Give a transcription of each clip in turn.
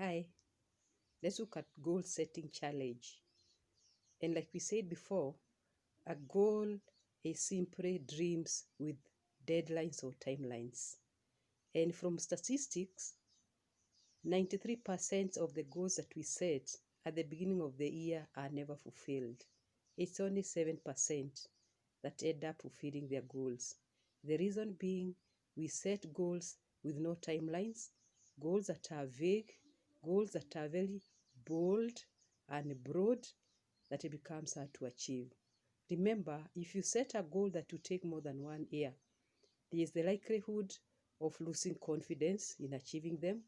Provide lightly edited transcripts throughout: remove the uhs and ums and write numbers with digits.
Hi, let's look at goal setting challenge. And like we said before, a goal is simply dreams with deadlines or timelines. And from statistics, 93% of the goals that we set at the beginning of the year are never fulfilled. It's only 7% that end up fulfilling their goals. The reason being, we set goals with no timelines, goals that are vague, goals that are very bold and broad, that it becomes hard to achieve. Remember, if you set a goal that will take more than 1 year, there is the likelihood of losing confidence in achieving them.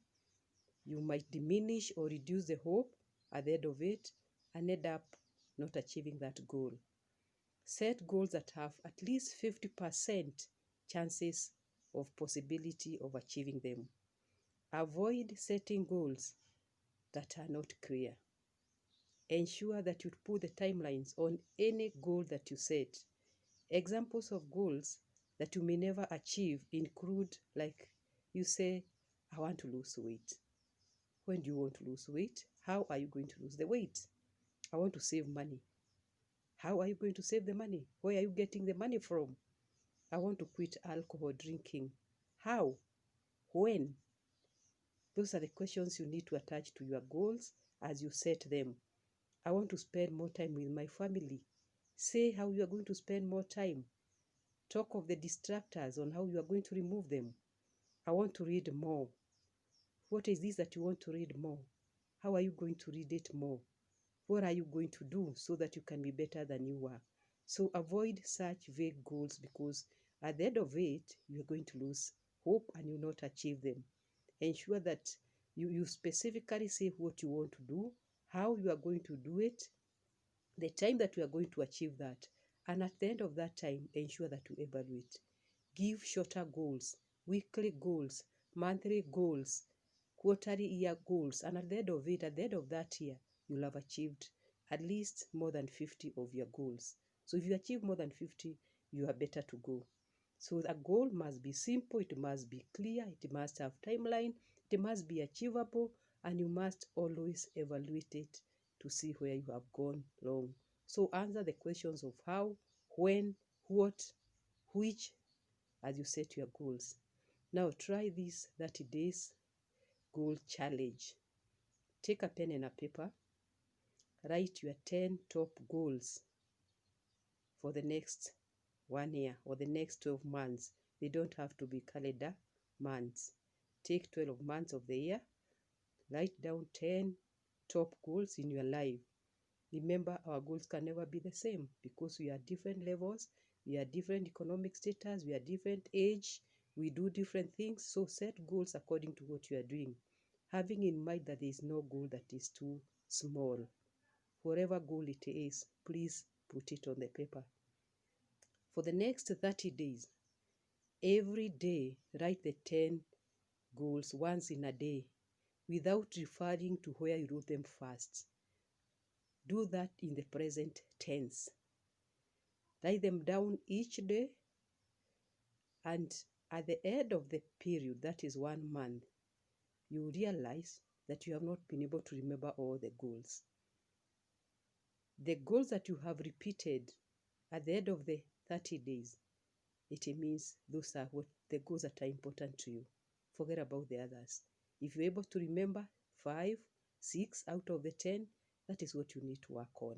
You might diminish or reduce the hope at the end of it and end up not achieving that goal. Set goals that have at least 50% chances of possibility of achieving them. Avoid setting goals that are not clear. Ensure that you put the timelines on any goal that you set. Examples of goals that you may never achieve include, like you say, I want to lose weight. When do you want to lose weight? How are you going to lose the weight? I want to save money. How are you going to save the money? Where are you getting the money from? I want to quit alcohol drinking. How? When? Those are the questions you need to attach to your goals as you set them. I want to spend more time with my family. Say how you are going to spend more time. Talk of the distractors on how you are going to remove them. I want to read more. What is this that you want to read more? How are you going to read it more? What are you going to do so that you can be better than you were? So avoid such vague goals, because at the end of it, you're going to lose hope and you'll not achieve them. Ensure that you specifically say what you want to do, how you are going to do it, the time that you are going to achieve that. And at the end of that time, ensure that you evaluate. Give shorter goals, weekly goals, monthly goals, quarterly year goals. And at the end of it, at the end of that year, you'll have achieved at least more than 50 of your goals. So if you achieve more than 50, you are better to go. So a goal must be simple, it must be clear, it must have timeline, it must be achievable, and you must always evaluate it to see where you have gone wrong. So answer the questions of how, when, what, which, as you set your goals. Now try this 30 days goal challenge. Take a pen and a paper, write your 10 top goals for the next 1 year or the next 12 months. They don't have to be calendar months. Take 12 months of the year, write down 10 top goals in your life. Remember, our goals can never be the same because we are different levels, we are different economic status, we are different age, we do different things. So set goals according to what you are doing, having in mind that there is no goal that is too small. Whatever goal it is, please put it on the paper. For the next 30 days, every day, write the 10 goals once in a day without referring to where you wrote them first. Do that in the present tense. Write them down each day, and at the end of the period, that is 1 month, you realize that you have not been able to remember all the goals. The goals that you have repeated at the end of the 30 days, it means those are what the goals that are important to you. Forget about the others. If you're able to remember 5, 6 out of the 10, that is what you need to work on.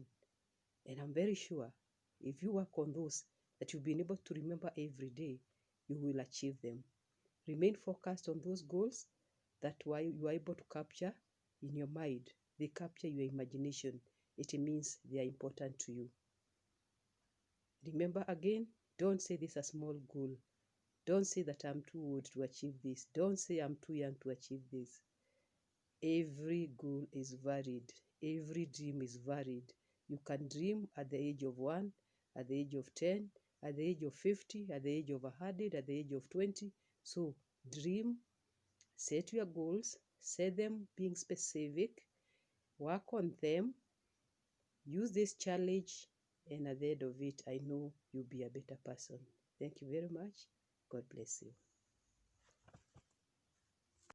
And I'm very sure if you work on those that you've been able to remember every day, you will achieve them. Remain focused on those goals that you are able to capture in your mind. They capture your imagination. It means they are important to you. Remember again, don't say this is a small goal. Don't say that I'm too old to achieve this. Don't say I'm too young to achieve this. Every goal is valid. Every dream is valid. You can dream at the age of 1, at the age of 10, at the age of 50, at the age of 100, at the age of 20. So dream, set your goals, set them being specific, work on them, use this challenge, and at the end of it, I know you'll be a better person. Thank you very much. God bless you.